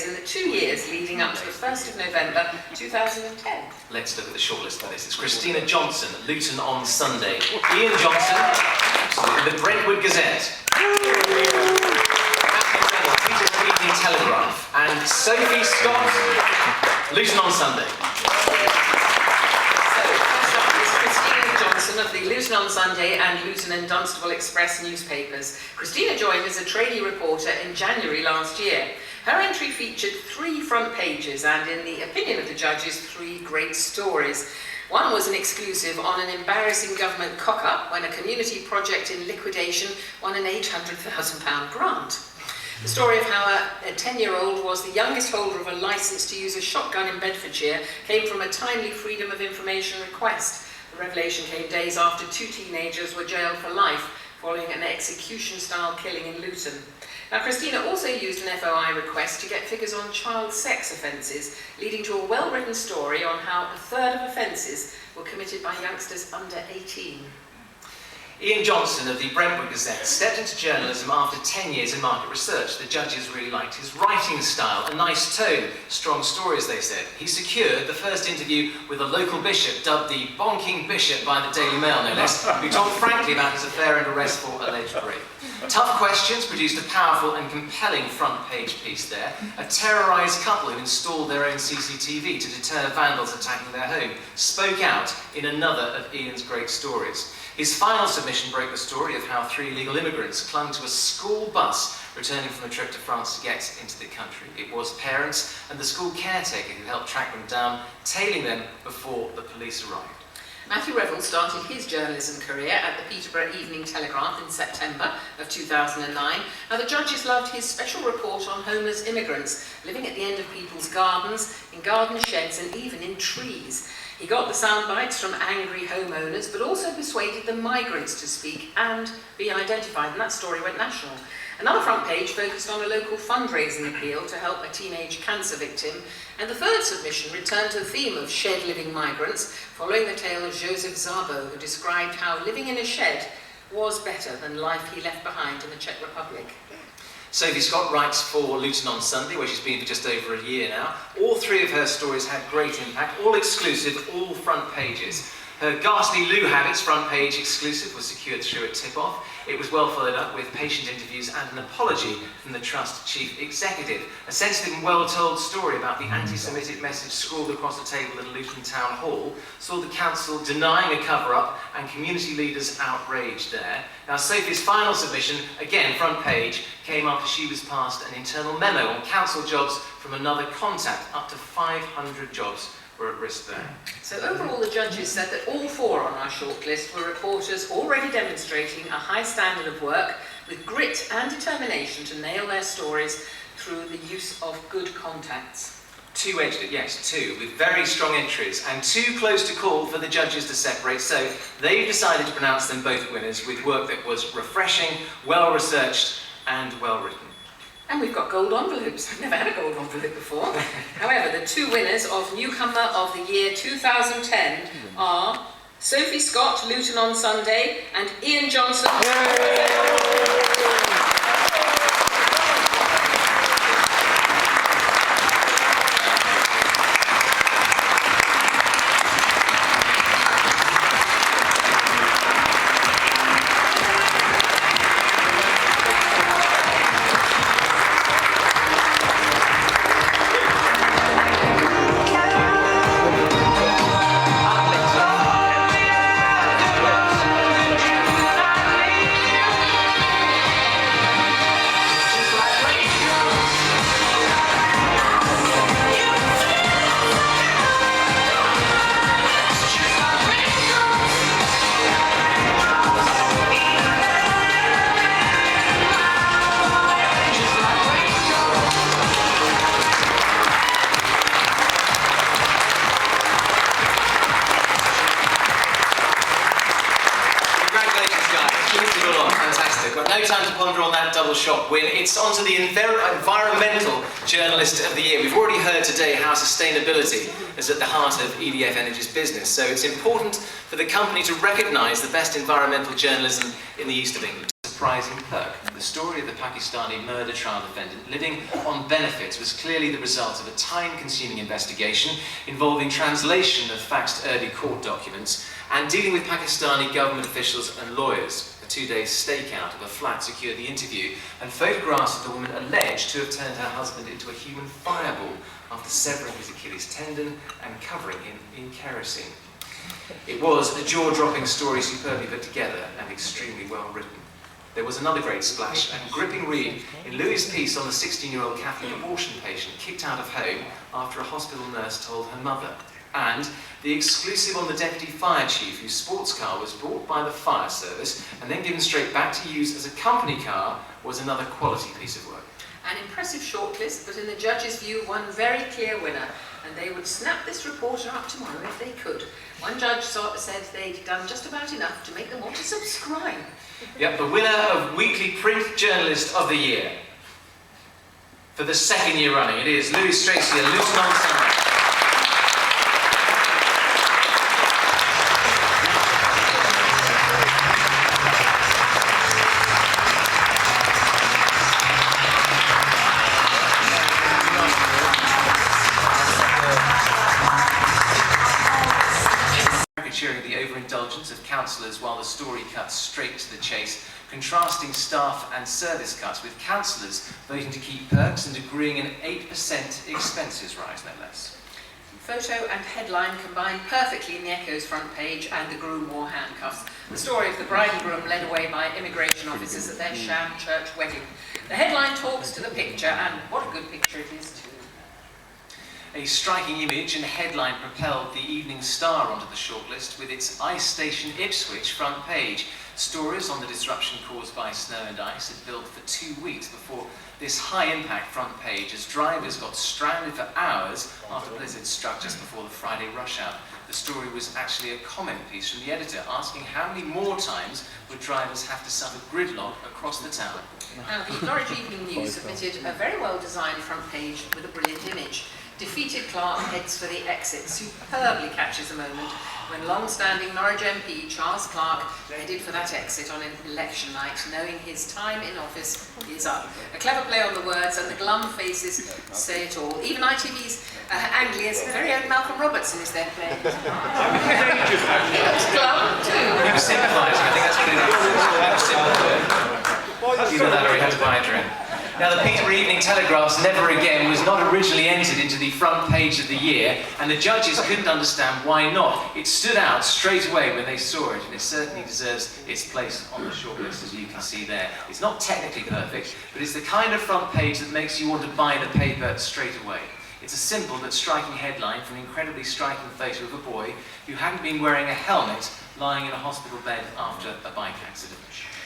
in the 2 years leading up to the 1st of November 2010. Let's look at the shortlist that is. It's Christina Johnson, Luton on Sunday. Ian Johnson, the Brentwood Gazette. Peterborough Evening Telegraph. And Sophie Scott, Luton on Sunday. Of the Luton on Sunday and Luton and Dunstable Express newspapers. Christina joined as a trainee reporter in January last year. Her entry featured 3 front pages and, in the opinion of the judges, 3 great stories. One was an exclusive on an embarrassing government cock-up when a community project in liquidation won an £800,000 grant. The story of how a 10-year-old was the youngest holder of a licence to use a shotgun in Bedfordshire came from a timely Freedom of Information request. The revelation came days after 2 teenagers were jailed for life following an execution-style killing in Luton. Now, Christina also used an FOI request to get figures on child sex offences, leading to a well-written story on how a third of offences were committed by youngsters under 18. Ian Johnson of the Brentwood Gazette stepped into journalism after 10 years in market research. The judges really liked his writing style, a nice tone, strong stories, they said. He secured the first interview with a local bishop, dubbed the bonking bishop by the Daily Mail, no less, who talked frankly about his affair and arrest for alleged rape. Tough Questions produced a powerful and compelling front-page piece there. A terrorised couple who installed their own CCTV to deter vandals attacking their home spoke out in another of Ian's great stories. His final submission broke the story of how 3 illegal immigrants clung to a school bus returning from a trip to France to get into the country. It was parents and the school caretaker who helped track them down, tailing them before the police arrived. Matthew Revel started his journalism career at the Peterborough Evening Telegraph in September of 2009. Now, the judges loved his special report on homeless immigrants living at the end of people's gardens, in garden sheds and even in trees. He got the sound bites from angry homeowners, but also persuaded the migrants to speak and be identified, and that story went national. Another front page focused on a local fundraising appeal to help a teenage cancer victim, and the 3rd submission returned to the theme of shed-living migrants, following the tale of Joseph Szabo, who described how living in a shed was better than life he left behind in the Czech Republic. Sophie Scott writes for Luton on Sunday, where she's been for just over a year now. All 3 of her stories had great impact, all exclusive, all front pages. Her Ghastly Loo Habits front page exclusive was secured through a tip-off. It was well followed up with patient interviews and an apology from the Trust Chief Executive. A sensitive and well-told story about the anti-Semitic message scrawled across the table at Luton Town Hall saw the council denying a cover-up and community leaders outraged there. Now, Sophie's final submission, again front page, came after she was passed an internal memo on council jobs from another contact. Up to 500 jobs were at risk there. So overall, the judges said that all 4 on our shortlist were reporters already demonstrating a high standard of work with grit and determination to nail their stories through the use of good contacts. 2-edged it, yes, 2, with very strong entries and too close to call for the judges to separate, so they've decided to pronounce them both winners with work that was refreshing, well-researched and well-written. And we've got gold envelopes. I've never had a gold envelope before. However, the 2 winners of Newcomer of the Year 2010 are Sophie Scott, Luton on Sunday, and Ian Johnson. No time to ponder on that double shot win. It's on to the Environmental Journalist of the Year. We've already heard today how sustainability is at the heart of EDF Energy's business, so it's important for the company to recognise the best environmental journalism in the east of England. surprising perk. The story of the Pakistani murder trial defendant living on benefits was clearly the result of a time-consuming investigation involving translation of faxed early court documents and dealing with Pakistani government officials and lawyers. A 2-day stakeout of a flat secured the interview, and photographs of the woman alleged to have turned her husband into a human fireball after severing his Achilles tendon and covering him in kerosene. It was a jaw-dropping story, superbly put together and extremely well written. There was another great splash and gripping read in Louis' piece on the 16-year-old Catholic abortion patient kicked out of home after a hospital nurse told her mother. And the exclusive on the deputy fire chief whose sports car was bought by the fire service and then given straight back to use as a company car was another quality piece of work. An impressive shortlist, but in the judges' view, one very clear winner, and they would snap this reporter up tomorrow if they could. One judge said they'd done just about enough to make them want to subscribe. Yep, the winner of Weekly Print Journalist of the Year. For the second year running, it is Louis Tracy and Luton on Sunday. The overindulgence of councillors while the story cuts straight to the chase, contrasting staff and service cuts with councillors voting to keep perks and agreeing an 8% expenses rise, no less. Photo and headline combine perfectly in the Echo's front page, and the groom wore handcuffs. The story of the bride and groom led away by immigration officers at their sham church wedding. The headline talks to the picture, and what a good picture it is too. A striking image and headline propelled the Evening Star onto the shortlist with its Ice Station Ipswich front page. Stories on the disruption caused by snow and ice had built for 2 weeks before this high-impact front page as drivers got stranded for hours after blizzard struck just before the Friday rush hour. The story was actually a comment piece from the editor asking how many more times would drivers have to suffer gridlock across the town. Now, the Norwich Evening News submitted a very well-designed front page with a brilliant image. Defeated Clark heads for the exit, superbly captures a moment when long-standing Norwich MP Charles Clark headed for that exit on election night, knowing his time in office is up. A clever play on the words, and the glum faces say it all. Even ITV's Anglia's very own Malcolm Robertson is there playing. He looks glum too. He was sympathising, I think that's what it is. Either that or he had to buy a drink. Now, the Peterborough Evening Telegraph's Never Again was not originally entered into the front page of the year, and the judges couldn't understand why not. It stood out straight away when they saw it, and it certainly deserves its place on the shortlist, as you can see there. It's not technically perfect, but it's the kind of front page that makes you want to buy the paper straight away. It's a simple but striking headline for an incredibly striking photo of a boy who hadn't been wearing a helmet lying in a hospital bed after a bike accident.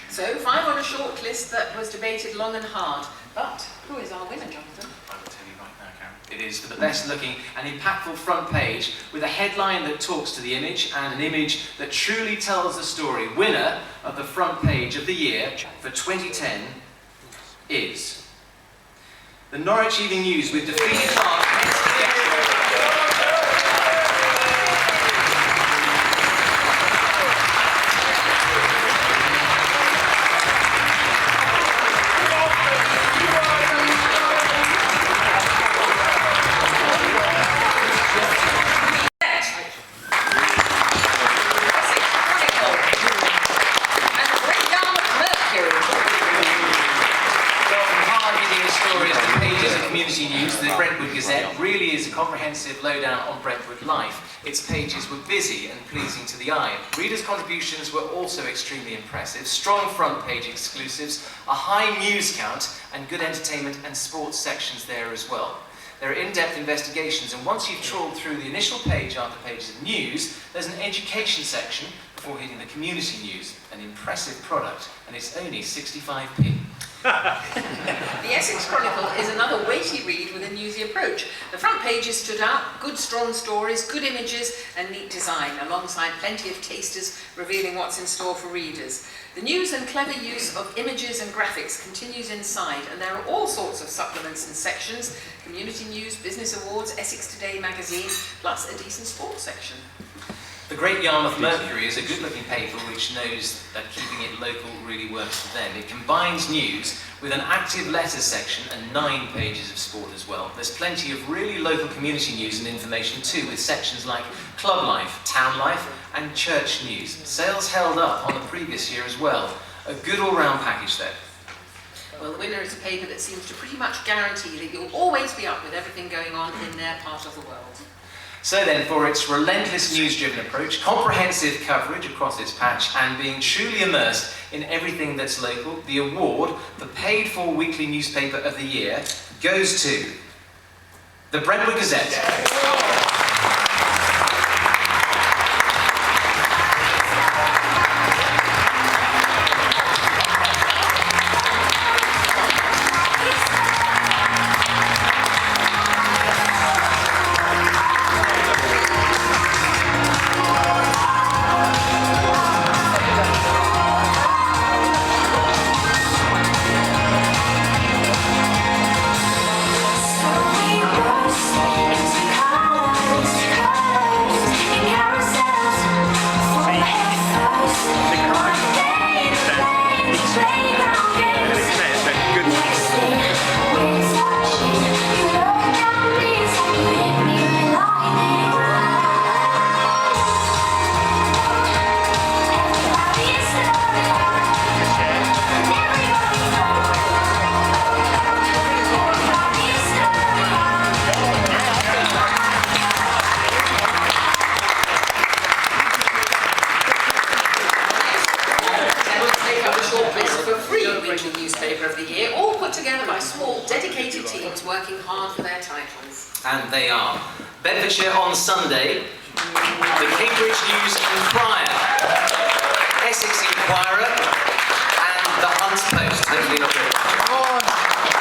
So, 5 on a short list that was debated long and hard. But who is our winner, Jonathan? I will tell you right now, Karen. It is for the best looking and impactful front page with a headline that talks to the image and an image that truly tells the story. Winner of the front page of the year for 2010 is the Norwich Evening News with defeated Clark. The Brentwood Gazette really is a comprehensive lowdown on Brentwood life. Its pages were busy and pleasing to the eye. Readers' contributions were also extremely impressive. Strong front page exclusives, a high news count, and good entertainment and sports sections there as well. There are in-depth investigations, and once you've trawled through the initial page after pages of news, there's an education section before hitting the community news. An impressive product, and it's only 65p. The Essex Chronicle is another weighty read with a newsy approach. The front pages stood out, good strong stories, good images and neat design, alongside plenty of tasters revealing what's in store for readers. The news and clever use of images and graphics continues inside, and there are all sorts of supplements and sections: community news, business awards, Essex Today magazine, plus a decent sports section. The Great Yarmouth Mercury is a good-looking paper which knows that keeping it local really works for them. It combines news with an active letters section and 9 pages of sport as well. There's plenty of really local community news and information too, with sections like club life, town life and church news. Sales held up on the previous year as well. A good all-round package there. Well, the winner is a paper that seems to pretty much guarantee that you'll always be up with everything going on in their part of the world. So then, for its relentless news-driven approach, comprehensive coverage across its patch, and being truly immersed in everything that's local, the award for paid-for weekly newspaper of the year goes to the Brentwood Gazette. Newspaper of the year, all put together by small, dedicated teams working hard for their titles. And they are Bedfordshire on Sunday, the Cambridge News and Crier, Essex Inquirer, and the Hunts Post. Hopefully not good.